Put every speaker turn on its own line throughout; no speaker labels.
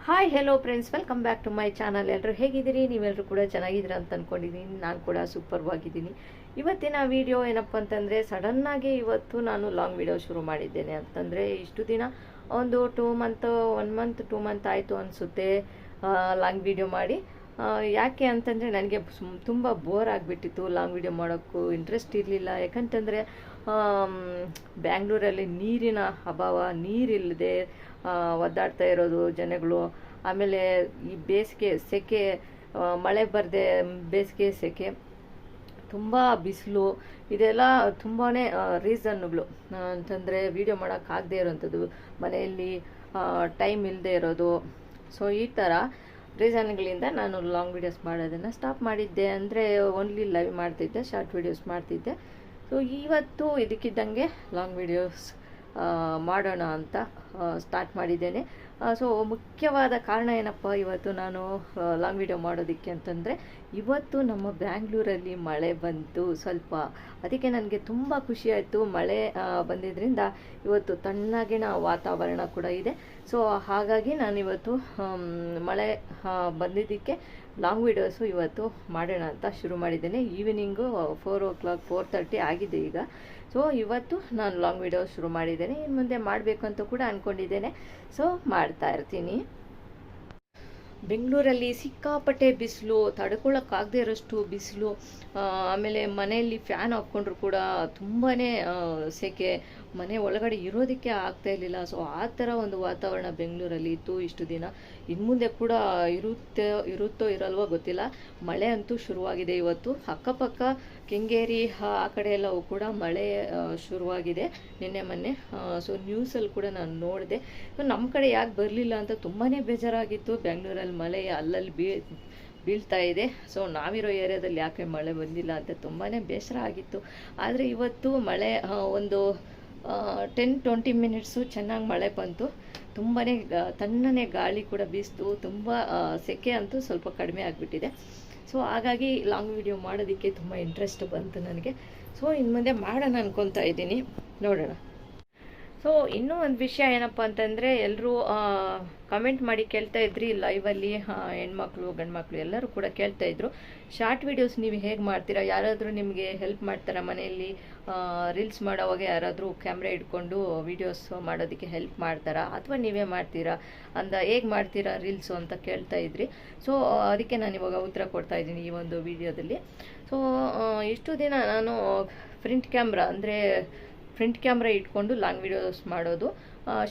Hi hello friends, welcome back to my channel. ಎಲ್ಲರೂ ಹೇಗಿದ್ದೀರಿ? ನೀವೆಲ್ಲರೂ ಕೂಡ ಚೆನ್ನಾಗಿದ್ದೀರಾ ಅಂತ ಅಂದ್ಕೊಂಡಿದ್ದೀನಿ. ನಾನು ಕೂಡ ಸೂಪರ್ವಾಗಿದ್ದೀನಿ. ಇವತ್ತಿನ ವಿಡಿಯೋ ಏನಪ್ಪ ಅಂತಂದರೆ, ಸಡನ್ನಾಗಿ ಇವತ್ತು ನಾನು ಲಾಂಗ್ ವಿಡಿಯೋ ಶುರು ಮಾಡಿದ್ದೇನೆ. ಅಂತಂದರೆ ಇಷ್ಟು ದಿನ ಒಂದು 1 ಮಂತ್ 2 ಮಂತ್ ಆಯಿತು ಅನಿಸುತ್ತೆ ಲಾಂಗ್ ವಿಡಿಯೋ ಮಾಡಿ. ಯಾಕೆ ಅಂತಂದರೆ ನನಗೆ ತುಂಬ ಬೋರ್ ಆಗಿಬಿಟ್ಟಿತ್ತು. ಲಾಂಗ್ ವಿಡಿಯೋ ಮಾಡೋಕ್ಕೂ ಇಂಟ್ರೆಸ್ಟ್ ಇರಲಿಲ್ಲ. ಯಾಕಂತಂದರೆ ಬ್ಯಾಂಗ್ಳೂರಲ್ಲಿ ನೀರಿನ ಅಭಾವ, ನೀರಿಲ್ಲದೆ ಒದ್ದಾಡ್ತಾ ಇರೋದು ಜನಗಳು. ಆಮೇಲೆ ಈ ಬೇಸಿಗೆ ಸೆಕೆ, ಮಳೆ ಬರದೆ ಬೇಸಿಗೆ ಸೆಕೆ, ತುಂಬ ಬಿಸಿಲು, ಇದೆಲ್ಲ ತುಂಬಾ ರೀಸನ್ಗಳು ಅಂತಂದರೆ ವಿಡಿಯೋ ಮಾಡೋಕ್ಕಾಗದೇ ಇರೋವಂಥದ್ದು, ಮನೆಯಲ್ಲಿ ಟೈಮ್ ಇಲ್ಲದೆ ಇರೋದು. ಸೊ ಈ ಥರ ರೀಸನ್ಗಳಿಂದ ನಾನು ಲಾಂಗ್ ವೀಡಿಯೋಸ್ ಮಾಡೋದನ್ನು ಸ್ಟಾಪ್ ಮಾಡಿದ್ದೆ. ಅಂದರೆ ಓನ್ಲಿ ಲೈವ್ ಮಾಡ್ತಿದ್ದೆ, ಶಾರ್ಟ್ ವೀಡಿಯೋಸ್ ಮಾಡ್ತಿದ್ದೆ. ಸೊ ಇವತ್ತು ಇದಕ್ಕಿದ್ದಂಗೆ ಲಾಂಗ್ ವೀಡಿಯೋಸ್ ಮಾಡೋಣ ಅಂತ ಸ್ಟಾರ್ಟ್ ಮಾಡಿದ್ದೇನೆ. ಸೊ ಮುಖ್ಯವಾದ ಕಾರಣ ಏನಪ್ಪ ಇವತ್ತು ನಾನು ಲಾಂಗ್ ವಿಡಿಯೋ ಮಾಡೋದಕ್ಕೆ ಅಂತಂದರೆ, ಇವತ್ತು ನಮ್ಮ ಬ್ಯಾಂಗ್ಳೂರಲ್ಲಿ ಮಳೆ ಬಂತು ಸ್ವಲ್ಪ. ಅದಕ್ಕೆ ನನಗೆ ತುಂಬ ಖುಷಿ ಆಯಿತು. ಮಳೆ ಬಂದಿದ್ದರಿಂದ ಇವತ್ತು ತಣ್ಣಗಿನ ವಾತಾವರಣ ಕೂಡ ಇದೆ. ಸೊ ಹಾಗಾಗಿ ನಾನಿವತ್ತು ಮಳೆ ಬಂದಿದ್ದಕ್ಕೆ ಲಾಂಗ್ ವಿಡಿಯೋಸು ಇವತ್ತು ಮಾಡೋಣ ಅಂತ ಶುರು ಮಾಡಿದ್ದೇನೆ. ಈವ್ನಿಂಗು 4 o'clock 4:30 ಆಗಿದೆ ಈಗ. ಸೊ ಇವತ್ತು ನಾನು ಲಾಂಗ್ ವಿಡಿಯೋ ಶುರು ಮಾಡಿದ್ದೇನೆ. ಇನ್ನು ಮುಂದೆ ಮಾಡಬೇಕು ಅಂತ ಕೂಡ ಅಂದ್ಕೊಂಡಿದ್ದೇನೆ. ಸೊ ಮಾಡ್ತಾ ಇರ್ತೀನಿ. ಬೆಂಗಳೂರಲ್ಲಿ ಸಿಕ್ಕಾಪಟ್ಟೆ ಬಿಸಿಲು, ತಡ್ಕೊಳ್ಳೋಕ್ಕಾಗದೇ ಇರೋಷ್ಟು ಬಿಸಿಲು. ಆಮೇಲೆ ಮನೆಯಲ್ಲಿ ಫ್ಯಾನ್ ಹಾಕ್ಕೊಂಡ್ರು ಕೂಡ ತುಂಬಾ ಸೆಕೆ, ಮನೆ ಒಳಗಡೆ ಇರೋದಕ್ಕೆ ಆಗ್ತಾ ಇರಲಿಲ್ಲ. ಸೊ ಆ ಥರ ಒಂದು ವಾತಾವರಣ ಬೆಂಗಳೂರಲ್ಲಿ ಇತ್ತು ಇಷ್ಟು ದಿನ. ಇನ್ನು ಮುಂದೆ ಕೂಡ ಇರುತ್ತೋ ಇರಲ್ವೋ ಗೊತ್ತಿಲ್ಲ. ಮಳೆ ಅಂತೂ ಶುರುವಾಗಿದೆ ಇವತ್ತು. ಅಕ್ಕಪಕ್ಕ ಕೆಂಗೇರಿ ಆ ಕಡೆ ಎಲ್ಲವೂ ಕೂಡ ಮಳೆ ಶುರುವಾಗಿದೆ ನಿನ್ನೆ ಮೊನ್ನೆ. ಸೊ ನ್ಯೂಸಲ್ಲಿ ಕೂಡ ನಾನು ನೋಡಿದೆ. ನಮ್ಮ ಕಡೆ ಯಾಕೆ ಬರಲಿಲ್ಲ ಅಂತ ತುಂಬಾ ಬೇಜಾರಾಗಿತ್ತು. ಬೆಂಗಳೂರಲ್ಲಿ ಮಳೆ ಅಲ್ಲಲ್ಲಿ ಬೀಳ್ತಾ ಇದೆ. ಸೊ ನಾವಿರೋ ಏರಿಯಾದಲ್ಲಿ ಯಾಕೆ ಮಳೆ ಬಂದಿಲ್ಲ ಅಂತ ತುಂಬಾ ಬೇಸರ ಆಗಿತ್ತು. ಆದರೆ ಇವತ್ತು ಮಳೆ ಒಂದು 10-20 ಮಿನಿಟ್ಸು ಚೆನ್ನಾಗಿ ಮಳೆ ಬಂತು. ತುಂಬಾ ತಣ್ಣನೆ ಗಾಳಿ ಕೂಡ ಬೀಸ್ತು. ತುಂಬ ಸೆಕೆ ಅಂತೂ ಸ್ವಲ್ಪ ಕಡಿಮೆ ಆಗಿಬಿಟ್ಟಿದೆ. ಸೊ ಹಾಗಾಗಿ ಲಾಂಗ್ ವಿಡಿಯೋ ಮಾಡೋದಕ್ಕೆ ತುಂಬ ಇಂಟ್ರೆಸ್ಟ್ ಬಂತು ನನಗೆ. ಸೊ ಇನ್ನು ಮುಂದೆ ಮಾಡೋಣ ಅನ್ಕೊತಾ ಇದ್ದೀನಿ, ನೋಡೋಣ. ಸೊ ಇನ್ನೂ ಒಂದು ವಿಷಯ ಏನಪ್ಪ ಅಂತಂದರೆ, ಎಲ್ಲರೂ ಕಮೆಂಟ್ ಮಾಡಿ ಕೇಳ್ತಾ ಇದ್ರಿ ಲೈವಲ್ಲಿ, ಹೆಣ್ಮಕ್ಳು ಗಂಡ್ಮಕ್ಳು ಎಲ್ಲರೂ ಕೂಡ ಕೇಳ್ತಾ ಇದ್ರು, ಶಾರ್ಟ್ ವಿಡಿಯೋಸ್ ನೀವು ಹೇಗೆ ಮಾಡ್ತೀರಾ? ಯಾರಾದರೂ ನಿಮಗೆ ಹೆಲ್ಪ್ ಮಾಡ್ತಾರಾ? ಮನೆಯಲ್ಲಿ ರೀಲ್ಸ್ ಮಾಡೋವಾಗ ಯಾರಾದರೂ ಕ್ಯಾಮ್ರಾ ಇಟ್ಕೊಂಡು ವಿಡಿಯೋಸ್ ಮಾಡೋದಕ್ಕೆ ಹೆಲ್ಪ್ ಮಾಡ್ತಾರಾ, ಅಥವಾ ನೀವೇ ಮಾಡ್ತೀರಾ ಹೇಗೆ ಮಾಡ್ತೀರಾ ರೀಲ್ಸು ಅಂತ ಕೇಳ್ತಾ ಇದ್ರಿ. ಸೊ ಅದಕ್ಕೆ ನಾನು ಇವಾಗ ಉತ್ತರ ಕೊಡ್ತಾ ಇದ್ದೀನಿ ಈ ಒಂದು ವಿಡಿಯೋದಲ್ಲಿ. ಸೊ ಇಷ್ಟು ದಿನ ನಾನು ಫ್ರಂಟ್ ಕ್ಯಾಮ್ರಾ ಇಟ್ಕೊಂಡು ಲಾಂಗ್ ವಿಡಿಯೋಸ್ ಮಾಡೋದು.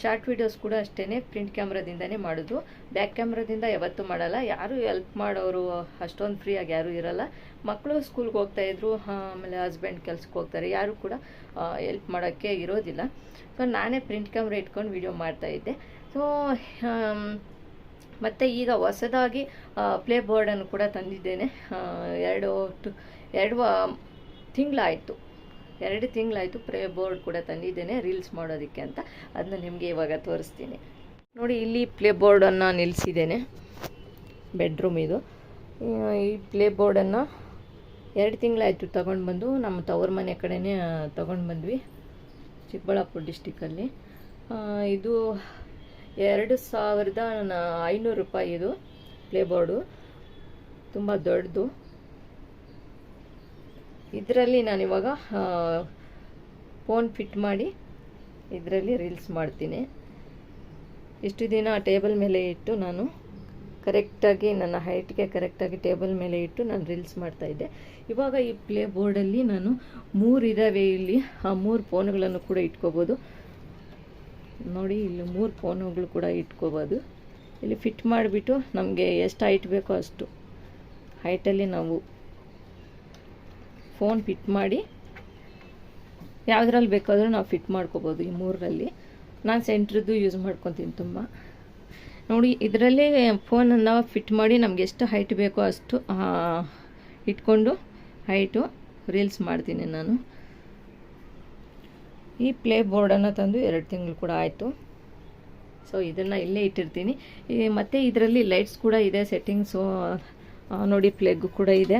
ಶಾರ್ಟ್ ವಿಡಿಯೋಸ್ ಕೂಡ ಅಷ್ಟೇ ಫ್ರಂಟ್ ಕ್ಯಾಮ್ರಾದಿಂದನೇ ಮಾಡೋದು. ಬ್ಯಾಕ್ ಕ್ಯಾಮ್ರಾದಿಂದ ಯಾವತ್ತೂ ಮಾಡಲ್ಲ. ಯಾರು ಹೆಲ್ಪ್ ಮಾಡೋರು ಅಷ್ಟೊಂದು ಫ್ರೀಯಾಗಿ ಯಾರೂ ಇರಲ್ಲ. ಮಕ್ಕಳು ಸ್ಕೂಲ್ಗೆ ಹೋಗ್ತಾಯಿದ್ರು, ಆಮೇಲೆ ಹಸ್ಬೆಂಡ್ ಕೆಲ್ಸಕ್ಕೆ ಹೋಗ್ತಾರೆ, ಯಾರು ಕೂಡ ಹೆಲ್ಪ್ ಮಾಡೋಕ್ಕೆ ಇರೋದಿಲ್ಲ. ಸೊ ನಾನೇ ಫ್ರಂಟ್ ಕ್ಯಾಮ್ರಾ ಇಟ್ಕೊಂಡು ವಿಡಿಯೋ ಮಾಡ್ತಾಯಿದ್ದೆ. ಸೊ ಮತ್ತು ಈಗ ಹೊಸದಾಗಿ ಪ್ಲೇ ಬೋರ್ಡನ್ನು ಕೂಡ ತಂದಿದ್ದೇನೆ. 2 ತಿಂಗಳಾಯಿತು ಪ್ಲೇ ಬೋರ್ಡ್ ಕೂಡ ತಂದಿದ್ದೇನೆ ರೀಲ್ಸ್ ಮಾಡೋದಕ್ಕೆ ಅಂತ. ಅದನ್ನ ನಿಮಗೆ ಇವಾಗ ತೋರಿಸ್ತೀನಿ ನೋಡಿ. ಇಲ್ಲಿ ಪ್ಲೇ ಬೋರ್ಡನ್ನು ನಿಲ್ಲಿಸಿದ್ದೇನೆ, ಬೆಡ್ರೂಮ್ ಇದು. ಈ ಪ್ಲೇ ಬೋರ್ಡನ್ನು 2 ತಿಂಗಳಾಯಿತು ತಗೊಂಡು ಬಂದು. ನಮ್ಮ ತವ್ರ ಮನೆ ಕಡೆನೇ ತಗೊಂಡು ಬಂದ್ವಿ, ಚಿಕ್ಕಬಳ್ಳಾಪುರ ಡಿಸ್ಟಿಕ್ಕಲ್ಲಿ. ಇದು 2500 ರೂಪಾಯಿ ಇದು ಪ್ಲೇ ಬೋರ್ಡು, ತುಂಬ ದೊಡ್ಡದು. ಇದರಲ್ಲಿ ನಾನಿವಾಗ ಫೋನ್ ಫಿಟ್ ಮಾಡಿ ಇದರಲ್ಲಿ ರೀಲ್ಸ್ ಮಾಡ್ತೀನಿ. ಇಷ್ಟು ದಿನ ಟೇಬಲ್ ಮೇಲೆ ಇಟ್ಟು ನಾನು ಕರೆಕ್ಟಾಗಿ ನನ್ನ ಹೈಟ್ಗೆ ಕರೆಕ್ಟಾಗಿ ಟೇಬಲ್ ಮೇಲೆ ಇಟ್ಟು ನಾನು ರೀಲ್ಸ್ ಮಾಡ್ತಾಯಿದ್ದೆ. ಇವಾಗ ಈ ಪ್ಲೇ ಬೋರ್ಡಲ್ಲಿ ನಾನು 3 ಇದ್ದಾವೆ. ಇಲ್ಲಿ ಆ 3 ಫೋನ್ಗಳನ್ನು ಕೂಡ ಇಟ್ಕೋಬೋದು ನೋಡಿ. ಇಲ್ಲಿ 3 ಫೋನುಗಳು ಕೂಡ ಇಟ್ಕೋಬೋದು. ಇಲ್ಲಿ ಫಿಟ್ ಮಾಡಿಬಿಟ್ಟು ನಮಗೆ ಎಷ್ಟು ಹೈಟ್ ಬೇಕೋ ಅಷ್ಟು ಹೈಟಲ್ಲಿ ನಾವು ಫೋನ್ ಫಿಟ್ ಮಾಡಿ ಯಾವುದ್ರಲ್ಲಿ ಬೇಕಾದರೂ ನಾವು ಫಿಟ್ ಮಾಡ್ಕೋಬೋದು. ಈ 3ರಲ್ಲಿ ನಾನು ಸೆಂಟ್ರದ್ದು ಯೂಸ್ ಮಾಡ್ಕೊತೀನಿ ತುಂಬ ನೋಡಿ. ಇದರಲ್ಲಿ ಫೋನನ್ನು ಫಿಟ್ ಮಾಡಿ ನಮ್ಗೆ ಎಷ್ಟು ಹೈಟ್ ಬೇಕೋ ಅಷ್ಟು ಇಟ್ಕೊಂಡು ಹೈಟು ರೀಲ್ಸ್ ಮಾಡ್ತೀನಿ ನಾನು. ಈ ಪ್ಲೇ ಬೋರ್ಡನ್ನು ತಂದು 2 ತಿಂಗಳು ಕೂಡ ಆಯಿತು. ಸೊ ಇದನ್ನು ಇಲ್ಲೇ ಇಟ್ಟಿರ್ತೀನಿ. ಮತ್ತು ಇದರಲ್ಲಿ ಲೈಟ್ಸ್ ಕೂಡ ಇದೆ, ಸೆಟ್ಟಿಂಗ್ಸು ನೋಡಿ, ಪ್ಲಗ್ ಕೂಡ ಇದೆ.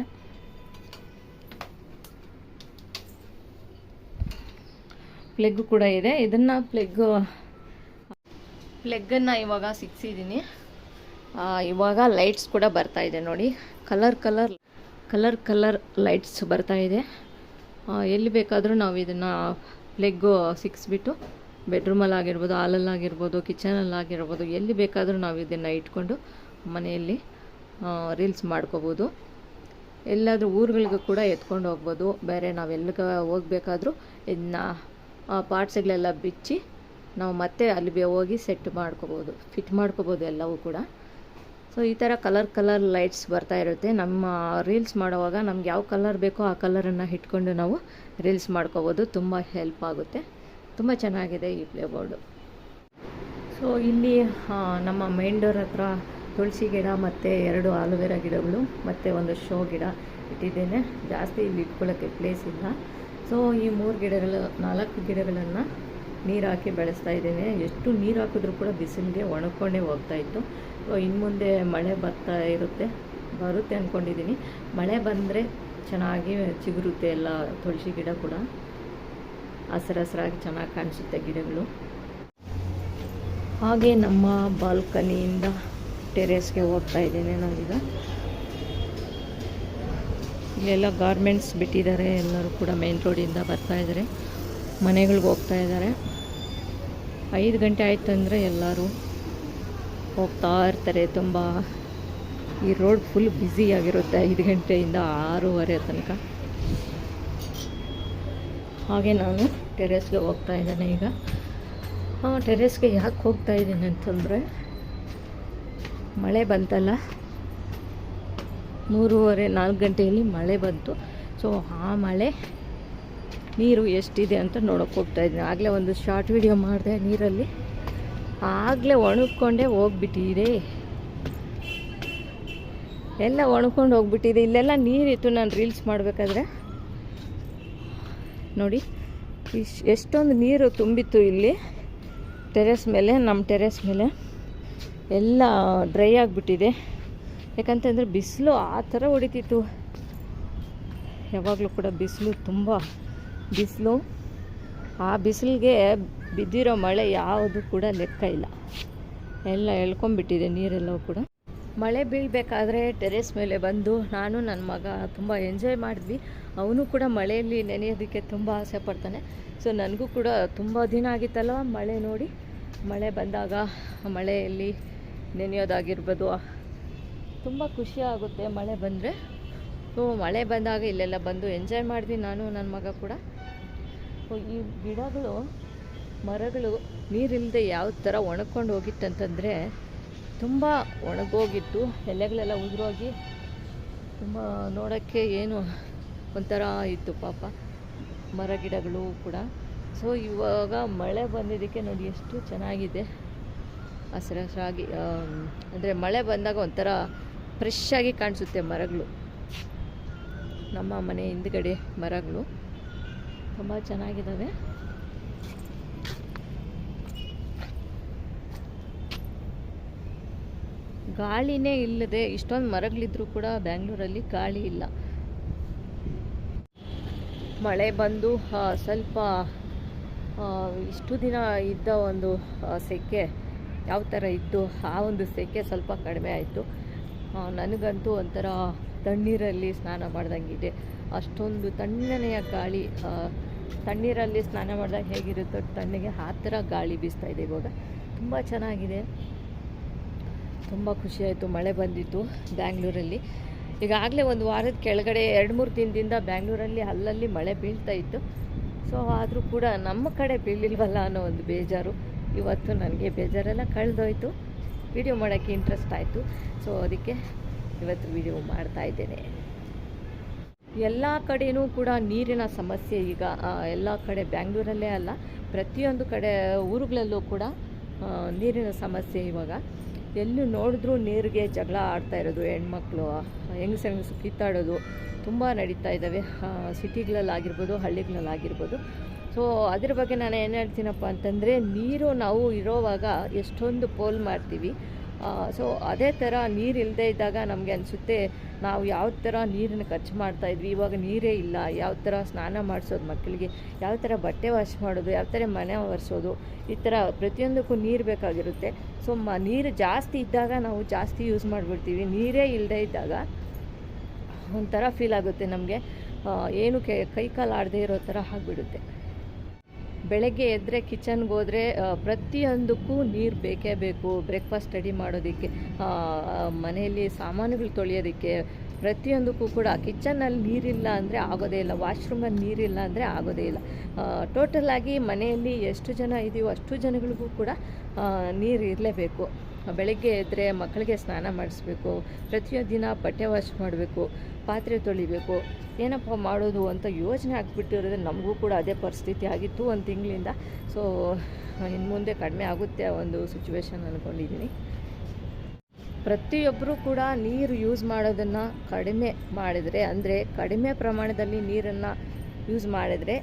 ಇದನ್ನು ಪ್ಲಗ್ಗನ್ನು ಇವಾಗ ಸಿಕ್ಸಿದ್ದೀನಿ. ಇವಾಗ ಲೈಟ್ಸ್ ಕೂಡ ಬರ್ತಾ ಇದೆ ನೋಡಿ, ಕಲರ್ ಲೈಟ್ಸ್ ಬರ್ತಾ ಇದೆ. ಎಲ್ಲಿ ಬೇಕಾದರೂ ನಾವು ಇದನ್ನು ಪ್ಲಗ್ಗು ಸಿಕ್ಸ್ಬಿಟ್ಟು ಬೆಡ್ರೂಮಲ್ಲಾಗಿರ್ಬೋದು, ಹಾಲಲ್ಲಾಗಿರ್ಬೋದು, ಕಿಚನಲ್ಲಾಗಿರ್ಬೋದು, ಎಲ್ಲಿ ಬೇಕಾದರೂ ನಾವು ಇದನ್ನು ಇಟ್ಕೊಂಡು ಮನೆಯಲ್ಲಿ ರೀಲ್ಸ್ ಮಾಡ್ಕೋಬೋದು. ಎಲ್ಲಾದರೂ ಊರುಗಳಿಗೂ ಕೂಡ ಎತ್ಕೊಂಡು ಹೋಗ್ಬೋದು. ಬೇರೆ ನಾವೆಲ್ಲಿಗೆ ಹೋಗ್ಬೇಕಾದ್ರೂ ಇದನ್ನ ಪಾರ್ಟ್ಸ್ಗಳೆಲ್ಲ ಬಿಚ್ಚಿ ನಾವು ಮತ್ತೆ ಅಲ್ಲಿ ಹೋಗಿ ಫಿಟ್ ಮಾಡ್ಕೋಬೋದು ಎಲ್ಲವೂ ಕೂಡ. ಸೊ ಈ ಥರ ಕಲರ್ ಲೈಟ್ಸ್ ಬರ್ತಾ ಇರುತ್ತೆ. ನಮ್ಮ ರೀಲ್ಸ್ ಮಾಡುವಾಗ ನಮ್ಗೆ ಯಾವ ಕಲರ್ ಬೇಕೋ ಆ ಕಲರನ್ನು ಇಟ್ಕೊಂಡು ನಾವು ರೀಲ್ಸ್ ಮಾಡ್ಕೋಬೋದು. ತುಂಬ ಹೆಲ್ಪ್ ಆಗುತ್ತೆ. ತುಂಬ ಚೆನ್ನಾಗಿದೆ ಈ ಪ್ಲೇ ಬೋರ್ಡು. ಸೊ ಇಲ್ಲಿ ನಮ್ಮ ಮೈನ್ ಡೋರ್ ಹತ್ರ ತುಳಸಿ ಗಿಡ ಮತ್ತು 2 ಆಲೋವೆರಾ ಗಿಡಗಳು ಮತ್ತು ಒಂದು ಶೋ ಗಿಡ ಇಟ್ಟಿದ್ದೇನೆ. ಜಾಸ್ತಿ ಇಲ್ಲಿ ಇಟ್ಕೊಳ್ಳೋಕ್ಕೆ ಪ್ಲೇಸ್ ಇಲ್ಲ. ಸೊ ಈ 4 ಗಿಡಗಳನ್ನು ನೀರು ಹಾಕಿ ಬೆಳೆಸ್ತಾ ಇದ್ದೇನೆ. ಎಷ್ಟು ನೀರು ಹಾಕಿದ್ರೂ ಕೂಡ ಬಿಸಿಲಿಗೆ ಒಣಕೊಂಡೇ ಹೋಗ್ತಾಯಿತ್ತು. ಸೊ ಇನ್ನು ಮುಂದೆ ಮಳೆ ಬರುತ್ತೆ ಅಂದ್ಕೊಂಡಿದ್ದೀನಿ. ಮಳೆ ಬಂದರೆ ಚೆನ್ನಾಗಿ ಚಿಗುರುತ್ತೆ ಎಲ್ಲ ತುಳಸಿ ಗಿಡ ಕೂಡ. ಹಸಿರಾಗಿ ಚೆನ್ನಾಗಿ ಕಾಣಿಸುತ್ತೆ ಗಿಡಗಳು. ಹಾಗೆ ನಮ್ಮ ಬಾಲ್ಕನಿಯಿಂದ ಟೆರೇಸ್ಗೆ ಹೋಗ್ತಾ ಇದ್ದೇನೆ ನಾನೀಗ. ಇಲ್ಲೆಲ್ಲ ಗಾರ್ಮೆಂಟ್ಸ್ ಬಿಟ್ಟಿದ್ದಾರೆ. ಎಲ್ಲರೂ ಕೂಡ ಮೇನ್ ರೋಡಿಂದ ಬರ್ತಾ ಇದ್ದಾರೆ, ಮನೆಗಳಿಗೆ ಹೋಗ್ತಾ ಇದ್ದಾರೆ. 5 ಗಂಟೆ ಆಯಿತು ಅಂದರೆ ಎಲ್ಲರೂ ಹೋಗ್ತಾ ಇರ್ತಾರೆ. ತುಂಬ ಈ ರೋಡ್ ಫುಲ್ ಬ್ಯುಸಿಯಾಗಿರುತ್ತೆ 5 ಗಂಟೆಯಿಂದ 6:30 ತನಕ. ಹಾಗೆ ನಾನು ಟೆರೇಸ್ಗೆ ಹೋಗ್ತಾ ಇದ್ದೇನೆ ಈಗ. ಟೆರೇಸ್ಗೆ ಯಾಕೆ ಹೋಗ್ತಾ ಇದ್ದೀನಿ ಅಂತಂದರೆ, ಮಳೆ ಬಂತಲ್ಲ, 3:30-4 ಗಂಟೆಯಲ್ಲಿ ಮಳೆ ಬಂತು. ಸೊ ಆ ಮಳೆ ನೀರು ಎಷ್ಟಿದೆ ಅಂತ ನೋಡೋಕೆ ಹೋಗ್ತಾ ಇದ್ದೀನಿ. ಆಗಲೇ ಒಂದು ಶಾರ್ಟ್ ವಿಡಿಯೋ ಮಾಡಿದೆ ನೀರಲ್ಲಿ, ಆಗಲೇ ಒಣಗ್ಕೊಂಡೇ ಹೋಗ್ಬಿಟ್ಟಿದೆ. ಎಲ್ಲ ಒಣಗ್ಕೊಂಡು ಹೋಗ್ಬಿಟ್ಟಿದೆ. ಇಲ್ಲೆಲ್ಲ ನೀರಿತ್ತು ನಾನು ರೀಲ್ಸ್ ಮಾಡಬೇಕಾದ್ರೆ. ನೋಡಿ ಎಷ್ಟೊಂದು ನೀರು ತುಂಬಿತ್ತು ಇಲ್ಲಿ ನಮ್ಮ ಟೆರೇಸ್ ಮೇಲೆ ಎಲ್ಲ ಡ್ರೈ ಆಗಿಬಿಟ್ಟಿದೆ. ಯಾಕಂತಂದರೆ ಬಿಸಿಲು ಆ ಥರ ಹೊಡಿತಿತ್ತು. ಯಾವಾಗಲೂ ಕೂಡ ತುಂಬ ಬಿಸಿಲು. ಆ ಬಿಸಿಲಿಗೆ ಬಿದ್ದಿರೋ ಮಳೆ ಯಾವುದು ಕೂಡ ಲೆಕ್ಕ ಇಲ್ಲ. ಎಲ್ಲ ಎಳ್ಕೊಂಬಿಟ್ಟಿದೆ ನೀರೆಲ್ಲವೂ ಕೂಡ. ಮಳೆ ಬೀಳಬೇಕಾದ್ರೆ ಟೆರೇಸ್ ಮೇಲೆ ಬಂದು ನಾನು ನನ್ನ ಮಗ ತುಂಬ ಎಂಜಾಯ್ ಮಾಡಿದ್ವಿ. ಅವನು ಕೂಡ ಮಳೆಯಲ್ಲಿ ನೆನೆಯೋದಕ್ಕೆ ತುಂಬ ಆಸೆ ಪಡ್ತಾನೆ. ಸೊ ನನಗೂ ಕೂಡ ತುಂಬ ದಿನ ಆಗಿತ್ತಲ್ಲ ಮಳೆ ನೋಡಿ. ಮಳೆ ಬಂದಾಗ ಮಳೆಯಲ್ಲಿ ನೆನೆಯೋದಾಗಿರ್ಬೋದು, ತುಂಬ ಖುಷಿ ಆಗುತ್ತೆ ಮಳೆ ಬಂದರೆ. ಸೊ ಮಳೆ ಬಂದಾಗ ಇಲ್ಲೆಲ್ಲ ಬಂದು ಎಂಜಾಯ್ ಮಾಡಿದ್ವಿ ನಾನು ನನ್ನ ಮಗ ಕೂಡ. ಈ ಗಿಡಗಳು, ಮರಗಳು ನೀರಿಲ್ಲದೆ ಯಾವ ಥರ ಒಣಕೊಂಡು ಹೋಗಿತ್ತಂತಂದರೆ, ತುಂಬ ಒಣಗೋಗಿತ್ತು. ಎಲೆಗಳೆಲ್ಲ ಉದುರೋಗಿ ತುಂಬ ನೋಡೋಕ್ಕೆ ಏನು ಒಂಥರ ಇತ್ತು ಪಾಪ ಮರ ಗಿಡಗಳು ಕೂಡ. ಸೊ ಇವಾಗ ಮಳೆ ಬಂದಿದ್ದಕ್ಕೆ ನೋಡಿ ಎಷ್ಟು ಚೆನ್ನಾಗಿದೆ. ಹಸಿರಾಗಿ ಅಂದರೆ ಮಳೆ ಬಂದಾಗ ಒಂಥರ ಫ್ರೆಶ್ ಆಗಿ ಕಾಣಿಸುತ್ತೆ ಮರಗಳು. ನಮ್ಮ ಮನೆ ಹಿಂದ್ಗಡೆ ಮರಗಳು ತುಂಬ ಚೆನ್ನಾಗಿದ್ದಾವೆ. ಗಾಳಿನೇ ಇಲ್ಲದೆ ಇಷ್ಟೊಂದು ಮರಗಳಿದ್ರೂ ಕೂಡ ಬ್ಯಾಂಗ್ಳೂರಲ್ಲಿ ಗಾಳಿ ಇಲ್ಲ. ಮಳೆ ಬಂದು ಸ್ವಲ್ಪ ಇಷ್ಟು ದಿನ ಇದ್ದ ಒಂದು ಸೆಕೆ ಯಾವ ಥರ ಇತ್ತು, ಆ ಒಂದು ಸೆಕೆ ಸ್ವಲ್ಪ ಕಡಿಮೆ ಆಯಿತು. ನನಗಂತೂ ಒಂಥರ ತಣ್ಣೀರಲ್ಲಿ ಸ್ನಾನ ಮಾಡ್ದಂಗಿದೆ. ಅಷ್ಟೊಂದು ತಣ್ಣನೆಯ ಗಾಳಿ. ತಣ್ಣೀರಲ್ಲಿ ಸ್ನಾನ ಮಾಡಿದಾಗ ಹೇಗಿರುತ್ತೋ ತಣ್ಣಗೆ ಆ ಥರ ಗಾಳಿ ಬೀಸ್ತಾ ಇದೆ ಇವಾಗ. ತುಂಬ ಚೆನ್ನಾಗಿದೆ. ತುಂಬ ಖುಷಿಯಾಯಿತು ಮಳೆ ಬಂದಿತ್ತು ಬ್ಯಾಂಗ್ಳೂರಲ್ಲಿ. ಈಗಾಗಲೇ ಒಂದು ವಾರದ ಕೆಳಗಡೆ 2-3 ದಿನದಿಂದ ಬ್ಯಾಂಗ್ಳೂರಲ್ಲಿ ಅಲ್ಲಲ್ಲಿ ಮಳೆ ಬೀಳ್ತಾ ಇತ್ತು. ಸೊ ಆದರೂ ಕೂಡ ನಮ್ಮ ಕಡೆ ಬೀಳಿಲ್ವಲ್ಲ ಅನ್ನೋ ಒಂದು ಬೇಜಾರು. ಇವತ್ತು ನನಗೆ ಬೇಜಾರೆಲ್ಲ ಕಳೆದೋಯ್ತು. ವಿಡಿಯೋ ಮಾಡೋಕ್ಕೆ ಇಂಟ್ರೆಸ್ಟ್ ಆಯಿತು. ಸೊ ಅದಕ್ಕೆ ಇವತ್ತು ವಿಡಿಯೋ ಮಾಡ್ತಾಯಿದ್ದೇನೆ. ಎಲ್ಲ ಕಡೆಯೂ ಕೂಡ ನೀರಿನ ಸಮಸ್ಯೆ ಈಗ. ಎಲ್ಲ ಕಡೆ ಬ್ಯಾಂಗ್ಳೂರಲ್ಲೇ ಅಲ್ಲ, ಪ್ರತಿಯೊಂದು ಕಡೆ ಊರುಗಳಲ್ಲೂ ಕೂಡ ನೀರಿನ ಸಮಸ್ಯೆ ಇವಾಗ. ಎಲ್ಲೂ ನೋಡಿದ್ರೂ ನೀರಿಗೆ ಜಗಳ ಆಡ್ತಾ ಇರೋದು ಹೆಣ್ಮಕ್ಳು, ಹೆಂಗಸು ಕಿತ್ತಾಡೋದು ತುಂಬ ನಡೀತಾ ಇದ್ದಾವೆ. ಸಿಟಿಗಳಲ್ಲಾಗಿರ್ಬೋದು, ಹಳ್ಳಿಗಳಲ್ಲಾಗಿರ್ಬೋದು. ಸೊ ಅದ್ರ ಬಗ್ಗೆ ನಾನು ಏನು ಹೇಳ್ತೀನಪ್ಪ ಅಂತಂದರೆ, ನೀರು ನಾವು ಇರೋವಾಗ ಎಷ್ಟೊಂದು ಪೋಲ್ ಮಾಡ್ತೀವಿ. ಸೊ ಅದೇ ಥರ ನೀರು ಇಲ್ಲದೆ ಇದ್ದಾಗ ನಮಗೆ ಅನಿಸುತ್ತೆ ನಾವು ಯಾವ ಥರ ನೀರನ್ನು ಖರ್ಚು ಮಾಡ್ತಾಯಿದ್ವಿ, ಇವಾಗ ನೀರೇ ಇಲ್ಲ. ಯಾವ ಥರ ಸ್ನಾನ ಮಾಡಿಸೋದು ಮಕ್ಕಳಿಗೆ, ಯಾವ ಥರ ಬಟ್ಟೆ ವಾಶ್ ಮಾಡೋದು, ಯಾವ ಥರ ಮನೆ ಒರೆಸೋದು, ಈ ಥರ ಪ್ರತಿಯೊಂದಕ್ಕೂ ನೀರು ಬೇಕಾಗಿರುತ್ತೆ. ಸೊ ನೀರು ಜಾಸ್ತಿ ಇದ್ದಾಗ ನಾವು ಜಾಸ್ತಿ ಯೂಸ್ ಮಾಡಿಬಿಡ್ತೀವಿ. ನೀರೇ ಇಲ್ಲದೆ ಇದ್ದಾಗ ಒಂಥರ ಫೀಲ್ ಆಗುತ್ತೆ ನಮಗೆ, ಏನು ಕೈ ಕಾಲು ಆಡದೇ ಇರೋ ಥರ ಆಗಿಬಿಡುತ್ತೆ. ಬೆಳಗ್ಗೆ ಎದ್ದರೆ ಕಿಚನ್ಗೆ ಹೋದರೆ ಪ್ರತಿಯೊಂದಕ್ಕೂ ನೀರು ಬೇಕೇ ಬೇಕು. ಬ್ರೇಕ್ಫಾಸ್ಟ್ ರೆಡಿ ಮಾಡೋದಕ್ಕೆ, ಮನೆಯಲ್ಲಿ ಸಾಮಾನುಗಳು ತೊಳೆಯೋದಕ್ಕೆ, ಪ್ರತಿಯೊಂದಕ್ಕೂ ಕೂಡ ಕಿಚನಲ್ಲಿ ನೀರಿಲ್ಲ ಅಂದರೆ ಆಗೋದೇ ಇಲ್ಲ. ವಾಶ್ರೂಮಲ್ಲಿ ನೀರಿಲ್ಲ ಅಂದರೆ ಆಗೋದೇ ಇಲ್ಲ. ಟೋಟಲಾಗಿ ಮನೆಯಲ್ಲಿ ಎಷ್ಟು ಜನ ಇದೆಯೋ ಅಷ್ಟು ಜನಗಳಿಗೂ ಕೂಡ ನೀರು ಇರಲೇಬೇಕು. ಬೆಳಗ್ಗೆ ಎದ್ದರೆ ಮಕ್ಕಳಿಗೆ ಸ್ನಾನ ಮಾಡಿಸ್ಬೇಕು, ಪ್ರತಿಯೊಂದು ದಿನ ಬಟ್ಟೆ ವಾಶ್ ಮಾಡಬೇಕು, ಪಾತ್ರೆ ತೊಳಿಬೇಕು. ಏನಪ್ಪ ಮಾಡೋದು ಅಂತ ಯೋಚನೆ ಆಗಿಬಿಟ್ಟಿರೋದ್ರೆ ನಮಗೂ ಕೂಡ ಅದೇ ಪರಿಸ್ಥಿತಿ ಆಗಿತ್ತು ಒಂದು ತಿಂಗಳಿಂದ. ಸೊ ಇನ್ನು ಮುಂದೆ ಕಡಿಮೆ ಆಗುತ್ತೆ ಒಂದು ಸಿಚುವೇಶನ್ ಅಂದ್ಕೊಂಡಿದ್ದೀನಿ. ಪ್ರತಿಯೊಬ್ಬರೂ ಕೂಡ ನೀರು ಯೂಸ್ ಮಾಡೋದನ್ನು ಕಡಿಮೆ ಮಾಡಿದರೆ, ಅಂದರೆ ಕಡಿಮೆ ಪ್ರಮಾಣದಲ್ಲಿ ನೀರನ್ನು ಯೂಸ್ ಮಾಡಿದರೆ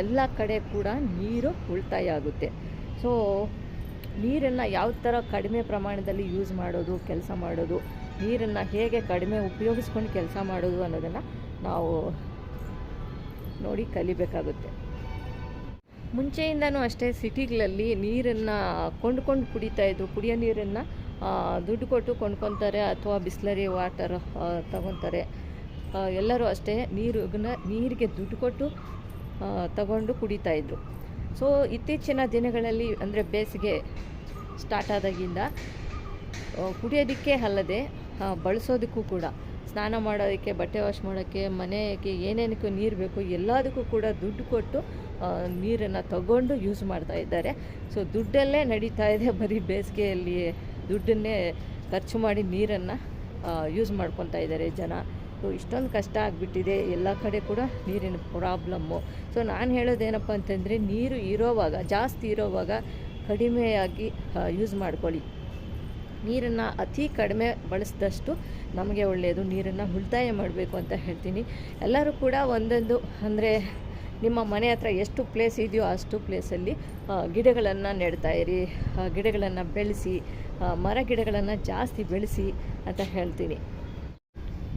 ಎಲ್ಲ ಕಡೆ ಕೂಡ ನೀರು ಉಳಿತಾಯ ಆಗುತ್ತೆ. ಸೊ ನೀರನ್ನು ಯಾವ ಥರ ಕಡಿಮೆ ಪ್ರಮಾಣದಲ್ಲಿ ಯೂಸ್ ಮಾಡೋದು, ಕೆಲಸ ಮಾಡೋದು, ನೀರನ್ನು ಹೇಗೆ ಕಡಿಮೆ ಉಪಯೋಗಿಸ್ಕೊಂಡು ಕೆಲಸ ಮಾಡೋದು ಅನ್ನೋದನ್ನು ನಾವು ನೋಡಿ ಕಲಿಬೇಕಾಗುತ್ತೆ. ಮುಂಚೆಯಿಂದನೂ ಅಷ್ಟೇ ಸಿಟಿಗಳಲ್ಲಿ ನೀರನ್ನು ಕೊಂಡ್ಕೊಂಡು ಕುಡಿತಾಯಿದ್ರು. ಕುಡಿಯೋ ನೀರನ್ನು ದುಡ್ಡು ಕೊಟ್ಟು ಕೊಂಡ್ಕೊತಾರೆ ಅಥವಾ ಬಿಸ್ಲರಿ ವಾಟರ್ ತಗೊತಾರೆ. ಎಲ್ಲರೂ ಅಷ್ಟೇ ನೀರಿಗೆ ದುಡ್ಡು ಕೊಟ್ಟು ತಗೊಂಡು ಕುಡಿತಾಯಿದ್ರು. ಸೊ ಇತ್ತೀಚಿನ ದಿನಗಳಲ್ಲಿ ಅಂದರೆ ಬೇಸಿಗೆ ಸ್ಟಾರ್ಟ್ ಆದಾಗಿಂದ ಕುಡಿಯೋದಕ್ಕೆ ಅಲ್ಲದೆ ಬಳಸೋದಕ್ಕೂ ಕೂಡ, ಸ್ನಾನ ಮಾಡೋದಕ್ಕೆ, ಬಟ್ಟೆ ವಾಶ್ ಮಾಡೋಕ್ಕೆ, ಮನೆಗೆ ಏನೇನಕ್ಕೂ ನೀರು ಬೇಕು ಎಲ್ಲದಕ್ಕೂ ಕೂಡ ದುಡ್ಡು ಕೊಟ್ಟು ನೀರನ್ನು ತಗೊಂಡು ಯೂಸ್ ಮಾಡ್ತಾ ಇದ್ದಾರೆ. ಸೊ ದುಡ್ಡಲ್ಲೇ ನಡೀತಾ ಇದೆ. ಬರೀ ಬೇಸಿಗೆಯಲ್ಲಿ ದುಡ್ಡನ್ನೇ ಖರ್ಚು ಮಾಡಿ ನೀರನ್ನು ಯೂಸ್ ಮಾಡ್ಕೊತಾ ಇದ್ದಾರೆ ಜನ. ಸೊ ಇಷ್ಟೊಂದು ಕಷ್ಟ ಆಗಿಬಿಟ್ಟಿದೆ ಎಲ್ಲ ಕಡೆ ಕೂಡ ನೀರಿನ ಪ್ರಾಬ್ಲಮ್ಮು. ಸೊ ನಾನು ಹೇಳೋದೇನಪ್ಪ ಅಂತಂದರೆ, ನೀರು ಇರೋವಾಗ, ಜಾಸ್ತಿ ಇರೋವಾಗ ಕಡಿಮೆಯಾಗಿ ಯೂಸ್ ಮಾಡ್ಕೊಳ್ಳಿ. ನೀರನ್ನು ಅತಿ ಕಡಿಮೆ ಬಳಸಿದಷ್ಟು ನಮಗೆ ಒಳ್ಳೆಯದು. ನೀರನ್ನು ಉಳಿತಾಯ ಮಾಡಬೇಕು ಅಂತ ಹೇಳ್ತೀನಿ. ಎಲ್ಲರೂ ಕೂಡ ಒಂದೊಂದು, ಅಂದರೆ ನಿಮ್ಮ ಮನೆ ಹತ್ರ ಎಷ್ಟು ಪ್ಲೇಸ್ ಇದೆಯೋ ಅಷ್ಟು ಪ್ಲೇಸಲ್ಲಿ ಗಿಡಗಳನ್ನು ನೆಡ್ತಾಯಿರಿ, ಗಿಡಗಳನ್ನು ಬೆಳೆಸಿ, ಮರ ಗಿಡಗಳನ್ನು ಜಾಸ್ತಿ ಬೆಳೆಸಿ ಅಂತ ಹೇಳ್ತೀನಿ.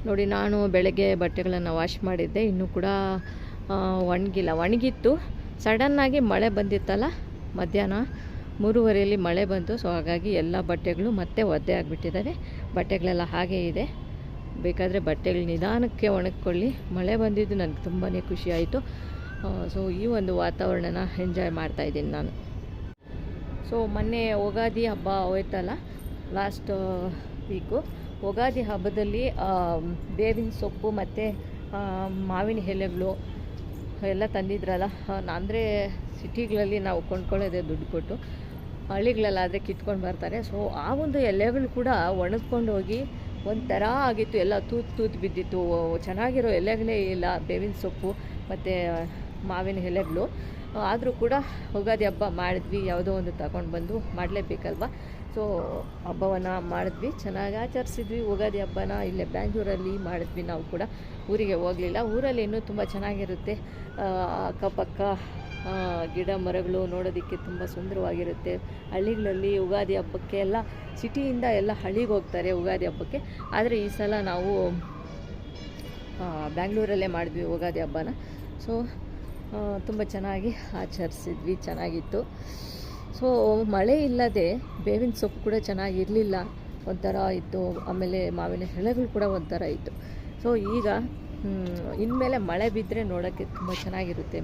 ನೋಡಿ, ನಾನು ಬೆಳಗ್ಗೆ ಬಟ್ಟೆಗಳನ್ನು ವಾಶ್ ಮಾಡಿದ್ದೆ, ಇನ್ನೂ ಕೂಡ ಒಣಗಿಲ್ಲ. ಒಣಗಿತ್ತು, ಸಡನ್ನಾಗಿ ಮಳೆ ಬಂದಿತ್ತಲ್ಲ, ಮಧ್ಯಾಹ್ನ 3:30 ಮಳೆ ಬಂತು. ಸೊ ಹಾಗಾಗಿ ಎಲ್ಲ ಬಟ್ಟೆಗಳು ಮತ್ತೆ ಒದ್ದೆ ಆಗಿಬಿಟ್ಟಿದ್ದಾವೆ. ಬಟ್ಟೆಗಳೆಲ್ಲ ಹಾಗೇ ಇದೆ. ಬೇಕಾದರೆ ಬಟ್ಟೆಗಳು ನಿಧಾನಕ್ಕೆ ಒಣಗಿಕೊಳ್ಳಿ. ಮಳೆ ಬಂದಿದ್ದು ನನಗೆ ತುಂಬಾ ಖುಷಿ ಆಯಿತು. ಸೊ ಈ ಒಂದು ವಾತಾವರಣನ ಎಂಜಾಯ್ ಮಾಡ್ತಾಯಿದ್ದೀನಿ ನಾನು. ಸೊ ಮೊನ್ನೆ ಯುಗಾದಿ ಹಬ್ಬ ಹೋಯ್ತಲ್ಲ, ಲಾಸ್ಟ್ ವೀಕು. ಯುಗಾದಿ ಹಬ್ಬದಲ್ಲಿ ಬೇವಿನ ಸೊಪ್ಪು ಮತ್ತು ಮಾವಿನ ಎಲೆಗಳು ಎಲ್ಲ ತಂದಿದ್ರಲ್ಲ. ಅಂದರೆ ಸಿಟಿಗಳಲ್ಲಿ ನಾವು ಕೊಂಡ್ಕೊಳ್ಳೋದೇ ದುಡ್ಡು ಕೊಟ್ಟು, ಹಳ್ಳಿಗಳಲ್ಲಾದರೆ ಕಿತ್ಕೊಂಡು ಬರ್ತಾರೆ. ಸೊ ಆ ಒಂದು ಎಲೆಗಳು ಕೂಡ ಒಣಗ್ಕೊಂಡು ಹೋಗಿ ಒಂಥರ ಆಗಿತ್ತು, ಎಲ್ಲ ತೂತು ಬಿದ್ದಿತ್ತು. ಚೆನ್ನಾಗಿರೋ ಎಲೆಗಳೇ ಇಲ್ಲ, ಬೇವಿನ ಸೊಪ್ಪು ಮತ್ತು ಮಾವಿನ ಎಲೆಗಳು. ಆದರೂ ಕೂಡ ಯುಗಾದಿ ಹಬ್ಬ ಮಾಡಿದ್ವಿ, ಯಾವುದೋ ಒಂದು ತಗೊಂಡು ಬಂದು ಮಾಡಲೇಬೇಕಲ್ವ. ಸೊ ಹಬ್ಬವನ್ನು ಮಾಡಿದ್ವಿ, ಚೆನ್ನಾಗಿ ಆಚರಿಸಿದ್ವಿ ಯುಗಾದಿ ಹಬ್ಬನ. ಇಲ್ಲೇ ಬ್ಯಾಂಗ್ಳೂರಲ್ಲಿ ಮಾಡಿದ್ವಿ. ನಾವು ಕೂಡ ಊರಿಗೆ ಹೋಗಲಿಲ್ಲ. ಊರಲ್ಲಿ ಇನ್ನೂ ತುಂಬ ಚೆನ್ನಾಗಿರುತ್ತೆ. ಅಕ್ಕಪಕ್ಕ ಗಿಡ ಮರಗಳು ನೋಡೋದಕ್ಕೆ ತುಂಬ ಸುಂದರವಾಗಿರುತ್ತೆ. ಹಳ್ಳಿಗಳಲ್ಲಿ ಯುಗಾದಿ ಹಬ್ಬಕ್ಕೆ ಎಲ್ಲ ಸಿಟಿಯಿಂದ ಎಲ್ಲ ಹಳ್ಳಿಗೆ ಹೋಗ್ತಾರೆ ಯುಗಾದಿ ಹಬ್ಬಕ್ಕೆ. ಆದರೆ ಈ ಸಲ ನಾವು ಬ್ಯಾಂಗ್ಳೂರಲ್ಲೇ ಮಾಡಿದ್ವಿ ಯುಗಾದಿ ಹಬ್ಬನ. ಸೊ ತುಂಬ ಚೆನ್ನಾಗಿ ಆಚರಿಸಿದ್ವಿ, ಚೆನ್ನಾಗಿತ್ತು. ಸೊ ಮಳೆ ಇಲ್ಲದೆ ಬೇವಿನ ಸೊಪ್ಪು ಕೂಡ ಚೆನ್ನಾಗಿರಲಿಲ್ಲ, ಒಂಥರ ಇತ್ತು. ಆಮೇಲೆ ಮಾವಿನ ಎಲೆಗಳು ಕೂಡ ಒಂಥರ ಇತ್ತು. ಸೊ ಈಗ ಇನ್ಮೇಲೆ ಮಳೆ ಬಿದ್ದರೆ ನೋಡೋಕ್ಕೆ ತುಂಬ ಚೆನ್ನಾಗಿರುತ್ತೆ.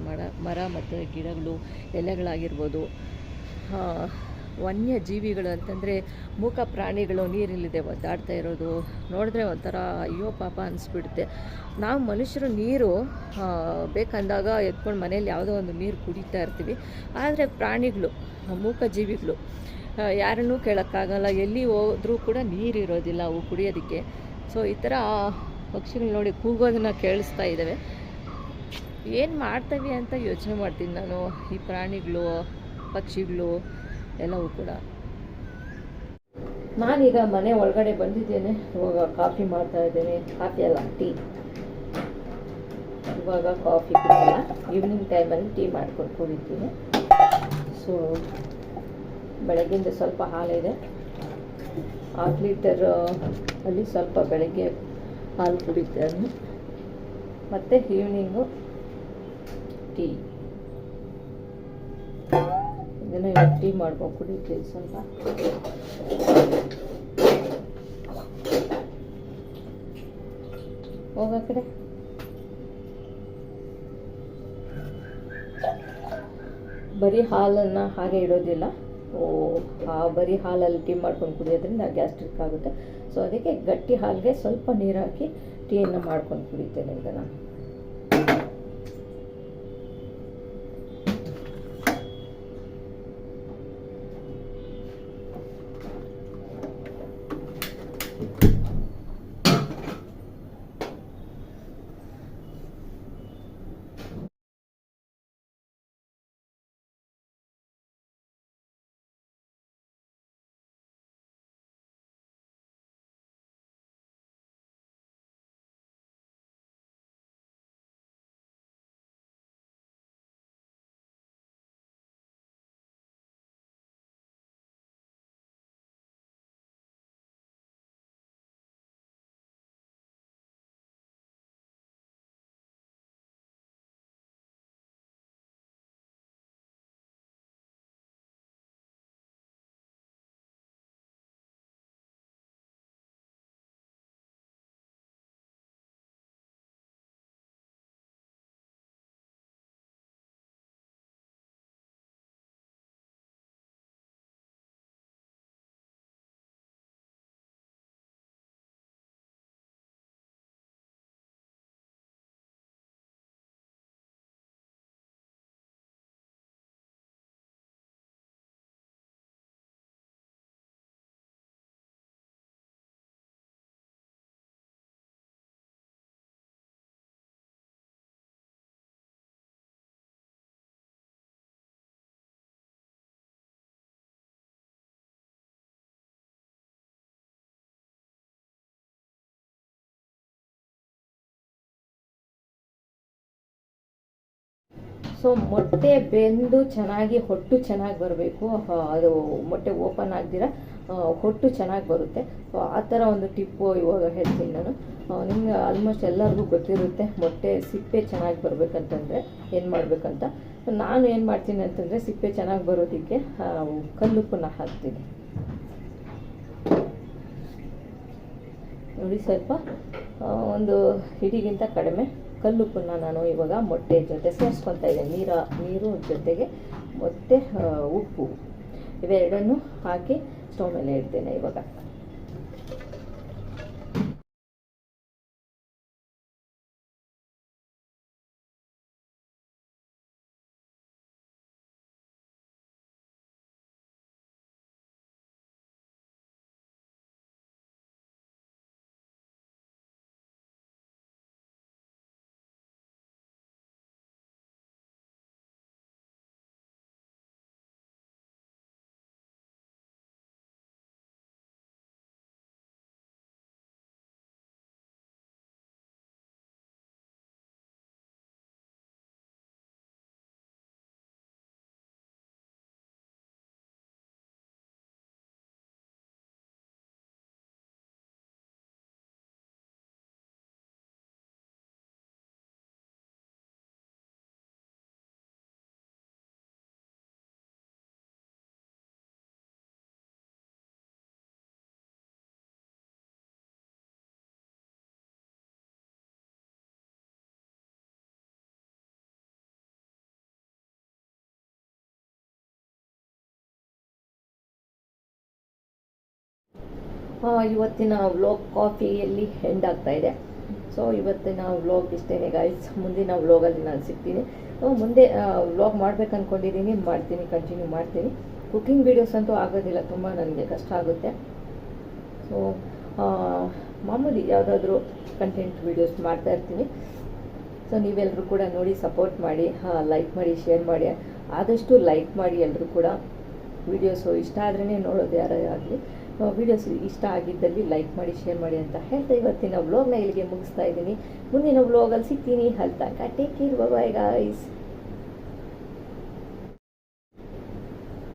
ಮರ ಮತ್ತು ಗಿಡಗಳು, ಎಲೆಗಳಾಗಿರ್ಬೋದು. ವನ್ಯ ಜೀವಿಗಳು ಅಂತಂದರೆ ಮೂಕ ಪ್ರಾಣಿಗಳು ನೀರಿಲ್ಲದೆ ಒದ್ದಾಡ್ತಾ ಇರೋದು ನೋಡಿದ್ರೆ ಒಂಥರ ಅಯ್ಯೋ ಪಾಪ ಅನಿಸ್ಬಿಡುತ್ತೆ. ನಾವು ಮನುಷ್ಯರು ನೀರು ಬೇಕಂದಾಗ ಎತ್ಕೊಂಡು ಮನೇಲಿ ಯಾವುದೋ ಒಂದು ನೀರು ಕುಡಿತಾ ಇರ್ತೀವಿ. ಆದರೆ ಪ್ರಾಣಿಗಳು, ಮೂಕ ಜೀವಿಗಳು ಯಾರನ್ನೂ ಕೇಳೋಕ್ಕಾಗಲ್ಲ. ಎಲ್ಲಿ ಹೋದ್ರೂ ಕೂಡ ನೀರಿರೋದಿಲ್ಲ ಅವು ಕುಡಿಯೋದಕ್ಕೆ. ಸೊ ಈ ಥರ ಪಕ್ಷಿಗಳು ನೋಡಿ ಕೂಗೋದನ್ನು ಕೇಳಿಸ್ತಾ ಇದ್ದಾವೆ. ಏನು ಮಾಡ್ತವೆ ಅಂತ ಯೋಚನೆ ಮಾಡ್ತೀನಿ ನಾನು. ಈ ಪ್ರಾಣಿಗಳು, ಪಕ್ಷಿಗಳು ಎಲ್ಲವೂ ಕೂಡ. ನಾನೀಗ ಮನೆ ಒಳಗಡೆ ಬಂದಿದ್ದೇನೆ. ಇವಾಗ ಕಾಫಿ ಮಾಡ್ತಾ ಇದ್ದೇನೆ. ಕಾಫಿ ಅಲ್ಲ, ಟೀ. ಇವಾಗ ಕಾಫಿ ಕುಡಿಯಲ್ಲ, ಈವ್ನಿಂಗ್ ಟೈಮಲ್ಲಿ ಟೀ ಮಾಡ್ಕೊಂಡು ಕುಡಿತೀನಿ. ಸೊ ಬೆಳಗ್ಗಿಂದ ಸ್ವಲ್ಪ ಹಾಲಿದೆ, ಹಾಫ್ ಲೀಟರ್ ಅಲ್ಲಿ ಸ್ವಲ್ಪ ಬೆಳಗ್ಗೆ ಹಾಲು ಕುಡಿತೇನೆ, ಮತ್ತು ಈವ್ನಿಂಗು ಟೀ. ಇದನ್ನು ಟೀ ಮಾಡ್ಕೊಂಡು ಕುಡಿತೀವಿ ಸ್ವಲ್ಪ. ಹೋಗ ಕಡೆ ಬರೀ ಹಾಲನ್ನು ಹಾಗೆ ಇಡೋದಿಲ್ಲ. ಬರೀ ಹಾಲಲ್ಲಿ ಟೀ ಮಾಡ್ಕೊಂಡು ಕುಡಿಯೋದ್ರಿಂದ ಗ್ಯಾಸ್ಟ್ರಿಕ್ ಆಗುತ್ತೆ. ಸೊ ಅದಕ್ಕೆ ಗಟ್ಟಿ ಹಾಲಿಗೆ ಸ್ವಲ್ಪ ನೀರು ಹಾಕಿ ಟೀಯನ್ನು ಮಾಡ್ಕೊಂಡು ಕುಡಿತೇನೆ ಈಗ ನಾನು. ಸೊ ಮೊಟ್ಟೆ ಬೆಂದು ಚೆನ್ನಾಗಿ ಹೊಟ್ಟು ಚೆನ್ನಾಗಿ ಬರಬೇಕು. ಅದು ಮೊಟ್ಟೆ ಓಪನ್ ಆಗ್ದಿರ ಹೊಟ್ಟು ಚೆನ್ನಾಗಿ ಬರುತ್ತೆ. ಸೊ ಆ ಥರ ಒಂದು ಟಿಪ್ಪು ಇವಾಗ ಹೇಳ್ತೀನಿ ನಾನು. ನಿಮ್ಗೆ ಆಲ್ಮೋಸ್ಟ್ ಎಲ್ಲರಿಗೂ ಗೊತ್ತಿರುತ್ತೆ ಮೊಟ್ಟೆ ಸಿಪ್ಪೆ ಚೆನ್ನಾಗಿ ಬರಬೇಕಂತಂದರೆ ಏನು ಮಾಡಬೇಕಂತ. ನಾನು ಏನು ಮಾಡ್ತೀನಿ ಅಂತಂದರೆ ಸಿಪ್ಪೆ ಚೆನ್ನಾಗಿ ಬರೋದಕ್ಕೆ ಕಲ್ಲುಪ್ಪನ್ನ ಹಾಕ್ತೀನಿ. ನೋಡಿ, ಸ್ವಲ್ಪ ಒಂದು ಹಿಡಿಗಿಂತ ಕಡಿಮೆ ಕಲ್ಲುಪ್ಪನ್ನ ನಾನು ಇವಾಗ ಮೊಟ್ಟೆ ಜೊತೆ ಸೇರಿಸ್ಕೊತಾ ಇದ್ದೇನೆ. ನೀರು ಜೊತೆಗೆ ಮೊಟ್ಟೆ ಉಪ್ಪು ಇವೆರಡನ್ನು ಹಾಕಿ ಸ್ಟವ್ ಮೇಲೆ ಇಡ್ತೇನೆ ಇವಾಗ. ಇವತ್ತಿನ ವ್ಲಾಗ್ ಕಾಫಿಯಲ್ಲಿ ಎಂಡ್ ಆಗ್ತಾ ಇದೆ. ಸೊ ಇವತ್ತಿನ ವ್ಲಾಗ್ ಇಷ್ಟೇನೆ ಗೈಸ್. ಮುಂದಿನ ವ್ಲಾಗಲ್ಲಿ ನಾನು ಸಿಗ್ತೀನಿ. ಮುಂದೆ ವ್ಲಾಗ್ ಮಾಡ್ಬೇಕು ಅಂದ್ಕೊಂಡಿದ್ದೀನಿ, ಕಂಟಿನ್ಯೂ ಮಾಡ್ತೀನಿ. ಕುಕಿಂಗ್ ವೀಡಿಯೋಸ್ ಅಂತೂ ಆಗೋದಿಲ್ಲ, ತುಂಬ ನನಗೆ ಕಷ್ಟ ಆಗುತ್ತೆ. ಸೊ ಮಾಮೂಲಿ ಯಾವುದಾದ್ರೂ ಕಂಟೆಂಟ್ ವೀಡಿಯೋಸ್ ಮಾಡ್ತಾ ಇರ್ತೀನಿ. ಸೊ ನೀವೆಲ್ಲರೂ ಕೂಡ ನೋಡಿ ಸಪೋರ್ಟ್ ಮಾಡಿ, ಲೈಕ್ ಮಾಡಿ, ಶೇರ್ ಮಾಡಿ. ಆದಷ್ಟು ಲೈಕ್ ಮಾಡಿ ಎಲ್ಲರೂ ಕೂಡ. ವೀಡಿಯೋಸು ಇಷ್ಟ ಆದ್ರೇ ನೋಡೋದು ಯಾರೇ ಆಗಲಿ. ವೀಡಿಯೋಸ್ ಇಷ್ಟ ಆಗಿದ್ದಲ್ಲಿ ಲೈಕ್ ಮಾಡಿ, ಶೇರ್ ಮಾಡಿ ಅಂತ ಹೇಳ್ತಾ ಇವತ್ತಿನ ವ್ಲಾಗ್ನ ಇಲ್ಲಿಗೆ ಮುಗಿಸ್ತಾ ಇದ್ದೀನಿ. ಮುಂದಿನ ವ್ಲಾಗಲ್ಲಿ ಸಿಗ್ತೀನಿ. ಅಲ್ಲಿ ತನಕ ಟೇಕ್ ಕೇರ್, ಬೈ ಗಾಯ್ಸ್.